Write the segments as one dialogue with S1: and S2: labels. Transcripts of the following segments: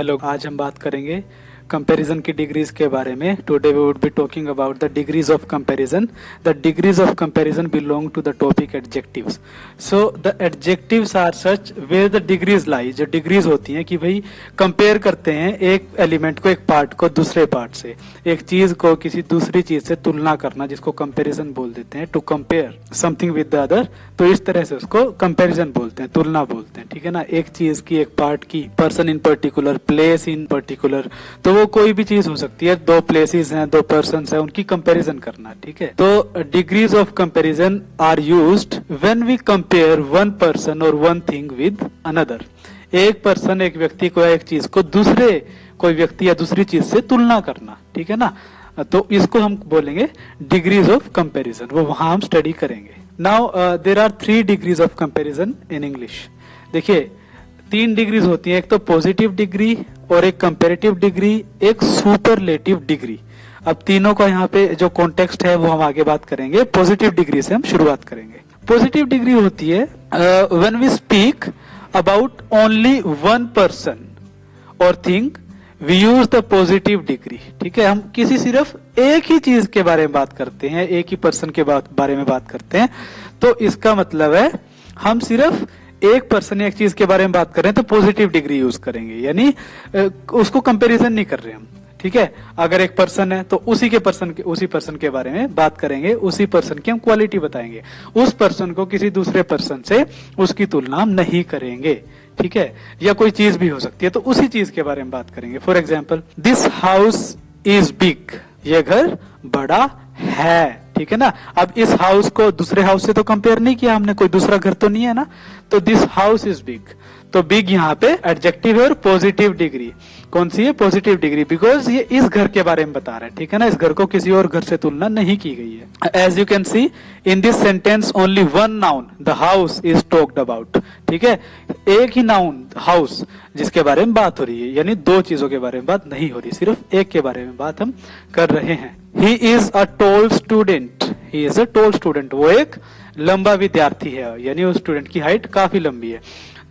S1: Hello, आज हम बात करेंगे कंपैरिजन की डिग्रीज के बारे में। Today we would be talking about the degrees of comparison. The degrees of comparison belong to the topic adjectives. So the adjectives are such where the degrees lie. जो degrees होती हैं कि भाई compare करते हैं एक एलिमेंट को, एक पार्ट को दूसरे पार्ट से, एक चीज को किसी दूसरी चीज से तुलना करना, जिसको कंपैरिजन बोल देते हैं। To compare something with the other, तो इस तरह से उसको कंपैरिजन बोलते हैं, तुलना बोलते हैं। ठीक है ना, एक चीज की, एक पार्ट की, person in particular, place in particular, तो वो कोई भी चीज हो सकती है। दो प्लेसेस हैं, दो पर्सन्स हैं, उनकी कंपैरिजन करना। ठीक है, तो degrees of comparison are used when we compare one person और वन थिंग विद अनदर। एक पर्सन, एक व्यक्ति को या एक चीज को दूसरे कोई व्यक्ति या दूसरी चीज से तुलना करना। ठीक है ना, तो इसको हम बोलेंगे डिग्रीज ऑफ कंपैरिजन। वो वहां हम स्टडी करेंगे। Now there are 3 degrees of comparison in English. देखिए 3 डिग्रीज होती हैं, एक तो पॉजिटिव डिग्री और एक कंपैरेटिव डिग्री, एक सुपरलेटिव डिग्री। अब तीनों का यहाँ पे जो कॉन्टेक्स्ट है वो हम आगे बात करेंगे। पॉजिटिव डिग्री से हम शुरुआत करेंगे। पॉजिटिव डिग्री होती है when we speak about only one person और thing we use the positive degree. ठीक है, हम किसी सिर्फ एक ही चीज के बारे में बात करते हैं, एक ही पर्सन के बारे में बात करते हैं, तो इसका मतलब है हम सिर्फ एक पर्सन, एक चीज के बारे में बात कर रहे हैं तो पॉजिटिव डिग्री यूज करेंगे, यानी उसको कंपैरिजन नहीं कर रहे हम। ठीक है, अगर एक पर्सन है तो उसी पर्सन के बारे में बात करेंगे, उसी पर्सन की हम क्वालिटी बताएंगे। उस पर्सन को किसी दूसरे पर्सन से उसकी तुलना हम नहीं करेंगे। ठीक है, या कोई चीज भी हो सकती है, तो उसी चीज के बारे में बात करेंगे। For example, this house is big, ये घर बड़ा है। ठीक है ना, अब इस हाउस को दूसरे हाउस से तो कंपेयर नहीं किया हमने, कोई दूसरा घर तो नहीं है ना, तो दिस हाउस इज बिग। तो बिग यहाँ पे एडजेक्टिव है और पॉजिटिव डिग्री कौन सी है? पॉजिटिव डिग्री, बिकॉज ये इस घर के बारे में बता रहा है। ठीक है ना, इस घर को किसी और घर से तुलना नहीं की गई है। As you can see in this sentence only one noun the house is talked about. ठीक है, एक ही नाउन हाउस जिसके बारे में बात हो रही है, यानी 2 चीजों के बारे में बात नहीं हो रही, सिर्फ एक के बारे में बात हम कर रहे हैं। He is a tall student, he is a tall student, वो एक लंबा विद्यार्थी है, यानी उस स्टूडेंट की हाइट काफी लंबी है।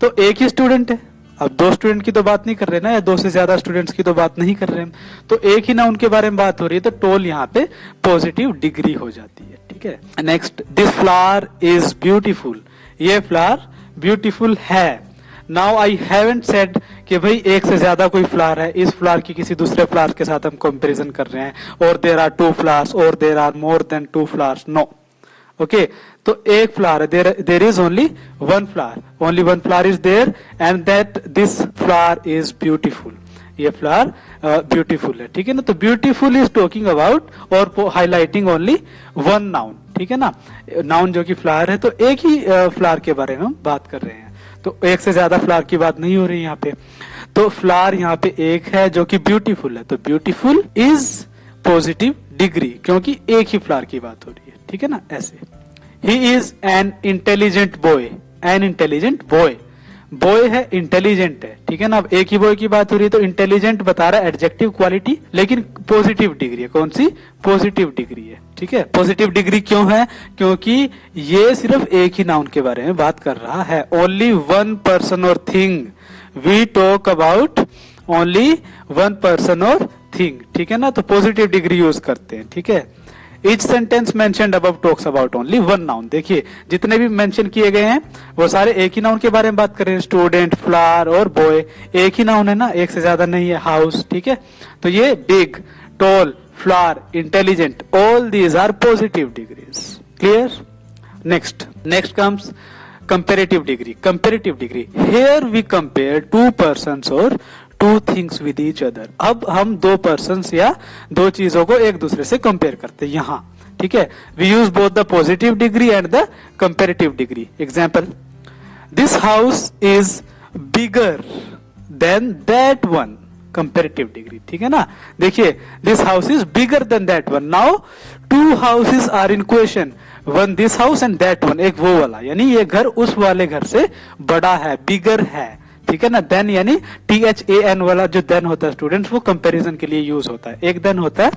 S1: तो एक ही स्टूडेंट है, अब 2 स्टूडेंट की तो बात नहीं कर रहे ना, या 2 से ज्यादा स्टूडेंट्स की तो बात नहीं कर रहे हम, तो एक ही ना उनके बारे में बात हो रही है, तो टोल यहाँ पे पॉजिटिव डिग्री हो जाती है। ठीक है, next, this flower is beautiful, ये फ्लावर ब्यूटीफुल है। नाउ आई हैवंट सेड कि भाई एक से ज्यादा कोई फ्लावर है, इस फ्लावर की किसी दूसरे फ्लावर के साथ हम कंपैरिजन कर रहे हैं, और देयर आर 2 फ्लावर्स और there are more than 2 flowers, no. Okay, तो एक फ्लावर है, there is only one flower, only one flower is there and that this flower is beautiful, ये फ्लावर ब्यूटीफुल है। ठीक है ना, तो ब्यूटीफुल इज टॉकिंग अबाउट और हाईलाइटिंग ओनली वन नाउन। ठीक है ना, नाउन जो कि फ्लावर है, तो एक ही फ्लावर के बारे में हम बात कर रहे हैं, तो एक से ज्यादा फ्लावर की बात नहीं हो रही यहाँ पे। तो फ्लावर यहाँ पे एक है जो कि ब्यूटीफुल है, तो ब्यूटीफुल इज पॉजिटिव डिग्री, क्योंकि एक ही फ्लावर की बात हो रही है। ठीक है ना, ऐसे। ही is an intelligent boy, an intelligent boy, boy है, इंटेलिजेंट है। ठीक है ना, अब एक ही बॉय की बात हो रही है, तो इंटेलिजेंट बता रहा है एडजेक्टिव क्वालिटी, लेकिन पॉजिटिव डिग्री है, कौन सी? पॉजिटिव डिग्री है। ठीक है, पॉजिटिव डिग्री क्यों है? क्योंकि ये सिर्फ एक ही नाउन के बारे में बात कर रहा है, ओनली वन पर्सन और thing, we talk about only one person और थिंग। ठीक है ना, तो पॉजिटिव डिग्री यूज करते हैं। ठीक है, Each sentence mentioned above talks about only one noun। देखिए जितने भी मेंशन किए गए हैं वो सारे एक ही नाउन के बारे में बात कर रहे हैं, स्टूडेंट, फ्लावर और बॉय, एक ही नाउन है ना, एक से ज्यादा नहीं है, हाउस। ठीक है, तो ये big, tall, flower, intelligent, all these are positive degrees. Clear? Next comes comparative degree. Comparative degree, here we compare 2 persons और 2 things with each other। अब हम 2 persons या 2 चीजों को एक दूसरे से कंपेयर करते हैं यहाँ। ठीक है, we use both the positive degree and the comparative degree. Example, this house is bigger than that one, comparative degree. ठीक है ना, देखिए this house is bigger than that one. Now 2 houses are in question, one this house and that one, एक वो वाला, यानी ये घर उस वाले घर से बड़ा है, बिगर है। ठीक है ना, देन यानी THAN वाला जो देन होता है स्टूडेंट्स, वो कंपैरिजन के लिए यूज होता है। एक देन होता है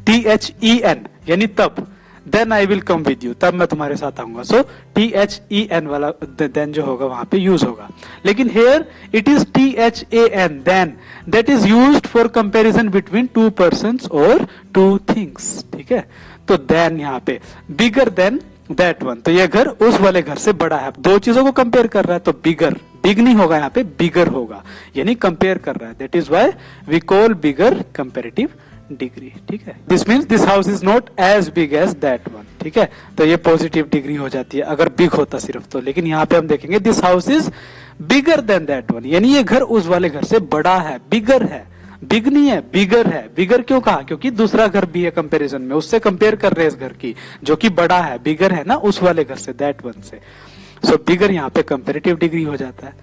S1: THEN, यानी तब, then I will come with you, तब मैं तुम्हारे साथ आऊंगा। सो THEN वाला देन जो होगा वहां पे यूज होगा। लेकिन here it is THAN, then, that is used for comparison between two persons और टू थिंग्स। ठीक है, तो देन यहाँ पे बिगर देन दैट वन, तो ये घर उस वाले घर से बड़ा है। दो चीजों को कंपेयर कर रहा है, तो बिगर, बिग नहीं होगा यहाँ पे, बिगर होगा, यानी कंपेयर कर रहा है। That is why we call bigger comparative degree. ठीक है, this means this house is not as big as that one. ठीक है, तो ये पॉजिटिव डिग्री हो जाती है अगर बिग होता सिर्फ तो। लेकिन यहाँ पे हम देखेंगे this house is bigger than that one, यानी ये घर उस वाले घर से बड़ा है, बिगर है, बिग नहीं है, बिगर है। बिगर क्यों कहा? क्योंकि दूसरा घर भी है कंपैरिजन में, उससे कंपेयर कर रहे हैं इस घर की जो कि बड़ा है, बिगर है ना उस वाले घर से, दैट वन से। सो बिगर यहाँ पे कंपैरेटिव डिग्री हो जाता है।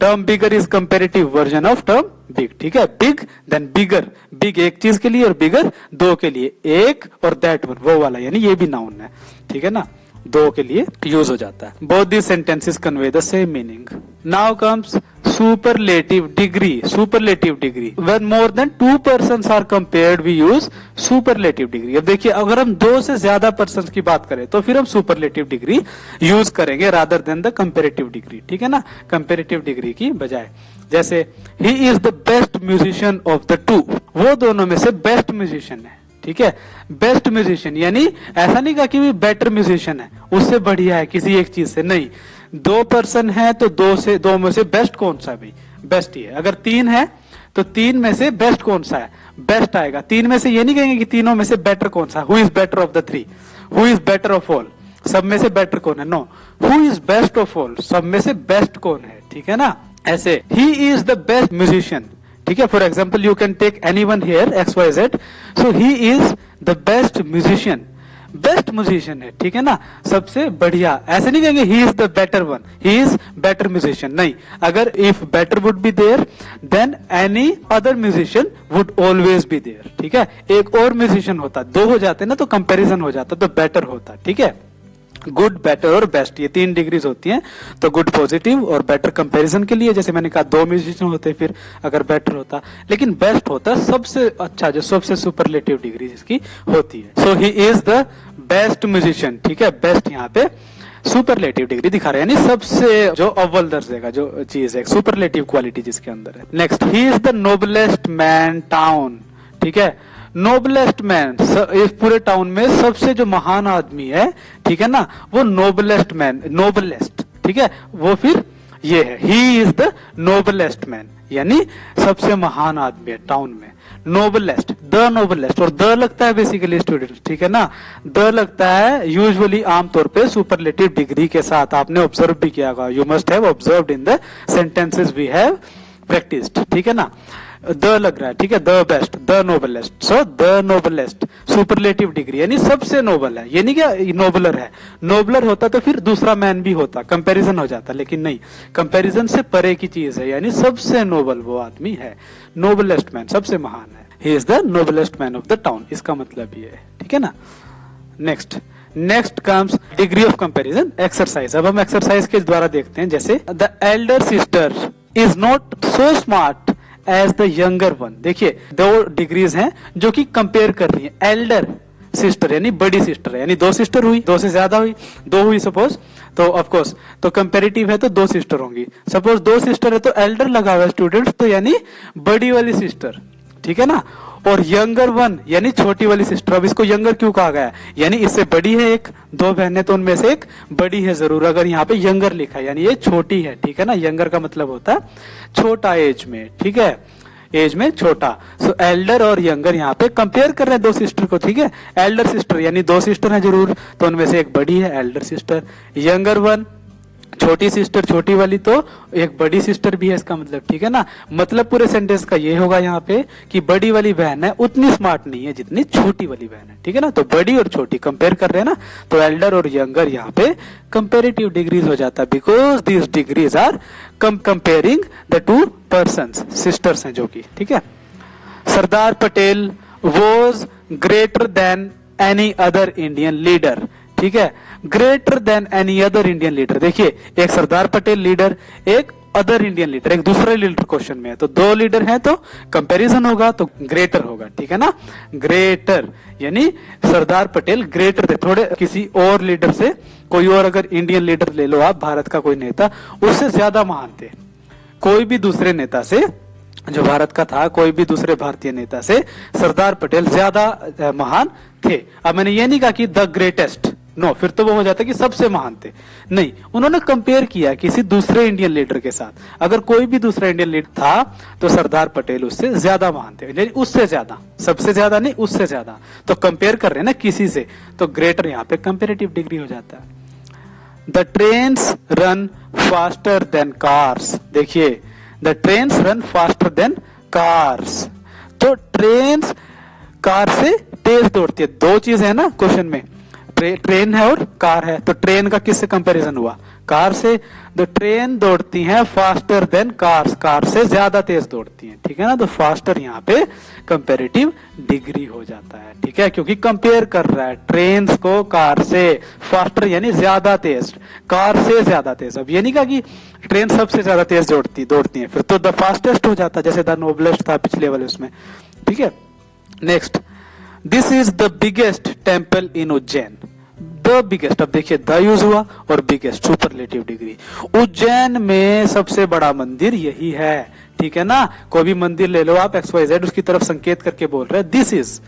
S1: Term bigger is comparative version of term big. ठीक है, बिग देन बिगर, बिग एक चीज के लिए और बिगर दो के लिए, एक और दैट वन वो वाला, यानी ये भी नाउन है। ठीक है ना, दो के लिए यूज हो जाता है। Both this sentences convey the same meaning. Now comes superlative degree, superlative degree when more than two persons are compared we use superlative degree। अब देखिए अगर हम दो से ज्यादा पर्सन की बात करें तो फिर हम superlative degree यूज करेंगे rather than the comparative degree। ठीक है ना, comparative degree की बजाय। जैसे he is the best musician of the two, वो दोनों में से बेस्ट म्यूजिशियन है। ठीक है, बेस्ट म्यूजिशियन यानी ऐसा नहीं कहा कि भी बेटर म्यूजिशियन है, उससे बढ़िया है किसी एक चीज से, नहीं। दो पर्सन है तो दो में से बेस्ट कौन सा है भाई? बेस्ट ही है। अगर तीन है तो तीन में से बेस्ट कौन सा है? बेस्ट आएगा। तीन में से ये नहीं कहेंगे कि तीनों में से बेटर कौन सा, who is better of the three, who is better of all, सब में से बेटर कौन है, no, who is best of all, सब में से बेस्ट कौन है। ठीक है ना, ऐसे ही इज द बेस्ट म्यूजिशियन। ठीक है, for example you can take anyone here XYZ, so he is the best musician, best musician है। ठीक है ना, सबसे बढ़िया। ऐसे नहीं कहेंगे he is the better one, he is better musician, नहीं। अगर if better would be there then any other musician would always be there. ठीक है, एक और म्यूजिशियन होता, दो हो जाते ना तो कंपैरिजन हो जाता, तो बेटर होता। ठीक है, गुड, बेटर और बेस्ट, ये तीन डिग्रीज होती हैं। तो गुड पॉजिटिव और बेटर कंपैरिजन के लिए, जैसे मैंने कहा दो म्यूजिशियन होते फिर अगर बेटर होता, लेकिन बेस्ट होता सबसे अच्छा, जो सबसे सुपरलेटिव डिग्री जिसकी होती है। So he is the best musician. ठीक है, बेस्ट यहाँ पे सुपरलेटिव डिग्री दिखा रहे हैं, यानी सबसे जो अव्वल दर्जे का जो चीज है, सुपरलेटिव क्वालिटी जिसके अंदर है। Next, he is the noblest man town. ठीक है, नोबलेस्ट मैन, इस पूरे टाउन में सबसे जो महान आदमी है, ठीक है ना, वो नोबलेस्ट मैन, नोबलेस्ट। ठीक है, वो फिर ये है, he is the noblest man, यानी सबसे महान आदमी है टाउन में, नोबलेस्ट, द नोबलेस्ट। और द लगता है बेसिकली स्टूडेंट, ठीक है ना, द लगता है यूजुअली आमतौर पे सुपरलेटिव डिग्री के साथ। आपने ऑब्जर्व भी किया होगा, you must have observed in the sentences we have practised. ठीक है ना, द लग रहा है, ठीक है, the best, the noblest. So the noblest superlative degree, यानी सबसे नोबल है, यानी क्या नोबलर है। नोबलर होता तो फिर दूसरा मैन भी होता, कंपैरिजन हो जाता, लेकिन नहीं, कंपैरिजन से परे की चीज है, यानी सबसे नोबल वो आदमी है, नोबलेस्ट मैन, सबसे महान है। He is the noblest man of the town, इसका मतलब ये है। ठीक है ना, next comes degree of comparison exercise. अब हम एक्सरसाइज के द्वारा देखते हैं, जैसे the elder sister is not so smart as the younger one. देखिए दो डिग्रीज हैं जो कि कंपेयर कर रही है। एल्डर सिस्टर यानी बड़ी सिस्टर है, यानी दो सिस्टर हुई, दो से ज्यादा हुई, दो हुई सपोज, तो ऑफ कोर्स तो कंपैरेटिव है तो दो सिस्टर होंगी। सपोज दो सिस्टर है तो एल्डर लगा हुआ है स्टूडेंट्स, तो यानी बड़ी वाली सिस्टर। ठीक है ना, और यंगर वन यानी छोटी वाली सिस्टर। अब इसको यंगर क्यों कहा गया है, यानी इससे बड़ी है एक, दो बहनें तो उनमें से एक बड़ी है जरूर, अगर यहाँ पे यंगर लिखा है यानी ये छोटी है। ठीक है ना, यंगर का मतलब होता है छोटा एज में। ठीक है, एज में छोटा। सो एल्डर और यंगर यहाँ पे कंपेयर कर रहे हैं दो सिस्टर को। ठीक है, एल्डर सिस्टर यानी दो सिस्टर है जरूर, तो उनमें से एक बड़ी है, एल्डर सिस्टर। यंगर वन छोटी सिस्टर, छोटी वाली तो एक बड़ी सिस्टर भी है, इसका मतलब। ठीक है ना, मतलब पूरे सेंटेंस का ये होगा यहाँ पे कि बड़ी वाली बहन है उतनी स्मार्ट नहीं है जितनी छोटी वाली बहन है। ठीक है ना, तो बड़ी और छोटी कंपेयर कर रहे हैं ना, तो एल्डर और यंगर यहाँ पे कंपेरेटिव डिग्रीज हो जाता है, because these degrees are comparing the two persons, sisters हैं जो कि। ठीक है, Sardar Patel was greater than any other Indian leader. ठीक है, greater than any other Indian leader. देखिए एक सरदार पटेल लीडर, एक अदर इंडियन लीडर, एक दूसरा लीडर क्वेश्चन में है, तो 2 लीडर हैं तो कंपैरिजन होगा, तो ग्रेटर होगा, ठीक है ना। ग्रेटर यानी सरदार पटेल ग्रेटर थे थोड़े किसी और लीडर से, कोई और अगर इंडियन लीडर ले लो आप, भारत का कोई नेता, उससे ज्यादा महान थे। कोई भी दूसरे नेता से, जो भारत का था, कोई भी दूसरे भारतीय नेता से सरदार पटेल ज्यादा महान थे। अब मैंने ये नहीं कहा कि द ग्रेटेस्ट, नो, फिर तो वो हो जाता कि सबसे महान थे, नहीं, उन्होंने कंपेयर किया किसी दूसरे इंडियन लीडर के साथ। अगर कोई भी दूसरा इंडियन लीडर था तो सरदार पटेल उससे ज्यादा महान थे, यानी उससे ज्यादा, सबसे ज्यादा नहीं, उससे ज्यादा। तो कंपेयर कर रहे हैं ना किसी से, तो ग्रेटर यहाँ पे कंपेरेटिव डिग्री हो जाता है। The trains run faster than cars, देखिए the trains run faster than cars, तो ट्रेन्स कार से तेज दौड़ती है। 2 चीज है ना क्वेश्चन में, ट्रेन है और कार है, तो ट्रेन का किससे कंपैरिजन हुआ, कार से। तो ट्रेन दौड़ती हैं फास्टर देन कार्स, कार से ज्यादा तेज दौड़ती हैं, ठीक है ना। तो फास्टर यहाँ पे कंपैरेटिव डिग्री हो जाता है, ठीक है, क्योंकि कंपेयर कर रहा है ट्रेन को कार से। फास्टर यानी ज्यादा तेज, कार से ज्यादा तेज। अब ये नहीं कहा कि ट्रेन सबसे ज्यादा तेज दौड़ती है, फिर तो द फास्टेस्ट हो जाता, जैसे द नोबलेस्ट था पिछले वाले उसमें, ठीक है। Next, this is the biggest temple in Ujjain, the biggest, अब देखिए द यूज हुआ और बिगेस्ट, सुपरलेटिव डिग्री। उज्जैन में सबसे बड़ा मंदिर यही है, ठीक है ना। कोई भी मंदिर ले लो आप, XYZ, उसकी तरफ संकेत करके बोल रहे हैं, this is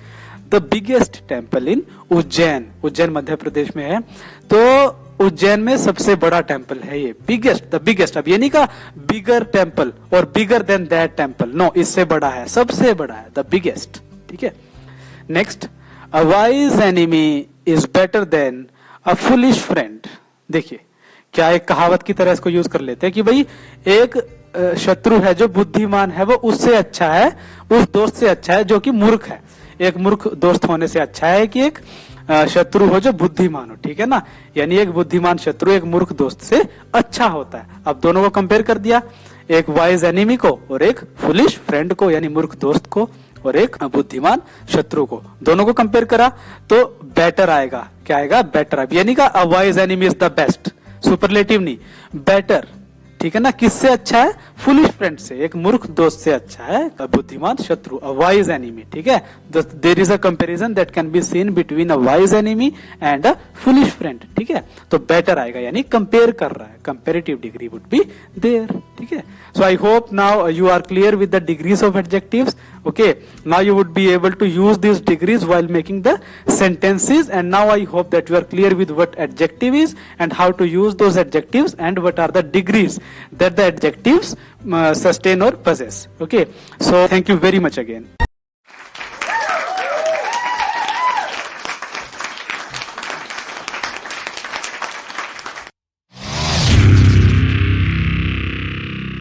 S1: the biggest temple in Ujjain. Ujjain Madhya Pradesh में है, तो उज्जैन में सबसे बड़ा टेम्पल है ये, बिगेस्ट, द बिगेस्ट। अब ये नहीं कहा बिगर टेम्पल और bigger than that temple, no, इससे बड़ा है, सबसे बड़ा है, द बिगेस्ट, ठीक है। Next, a wise enemy is better than a foolish friend. देखिए क्या एक कहावत की तरह इसको यूज कर लेते हैं कि भाई एक शत्रु है जो बुद्धिमान है, वो उससे अच्छा है, उस दोस्त से अच्छा है जो कि मूर्ख है। एक मूर्ख दोस्त होने से अच्छा है कि एक शत्रु हो जो बुद्धिमान हो, ठीक है ना। यानी एक बुद्धिमान शत्रु एक मूर्ख दोस्त से अच्छा होता है। अब दोनों को कंपेयर कर दिया, एक वाइज एनिमी को और एक फुलिश फ्रेंड को, यानी मूर्ख दोस्त को और एक बुद्धिमान शत्रु को, दोनों को कंपेयर करा तो बेटर आएगा। क्या आएगा? बेटर। अब ये नहीं कहा अ wise enemy is the best, superlative नहीं, बेटर, ठीक है ना। किससे अच्छा है? फुलिश फ्रेंड से, एक मूर्ख दोस्त से अच्छा है बुद्धिमान शत्रु, अ वाइज एनिमी, ठीक है। There is a comparison that can be seen between a wise enemy and a foolish friend, ठीक है। तो बेटर आएगा, यानी कंपेयर कर रहा है, comparative degree would be there, ठीक है। So I hope now you are clear with the degrees of adjectives. Okay, now you would be able to use these degrees while making the sentences, and now I hope that you are clear with what adjective is and how to use those adjectives and what are the degrees that the adjectives sustain or possess. Okay, so thank you very much again.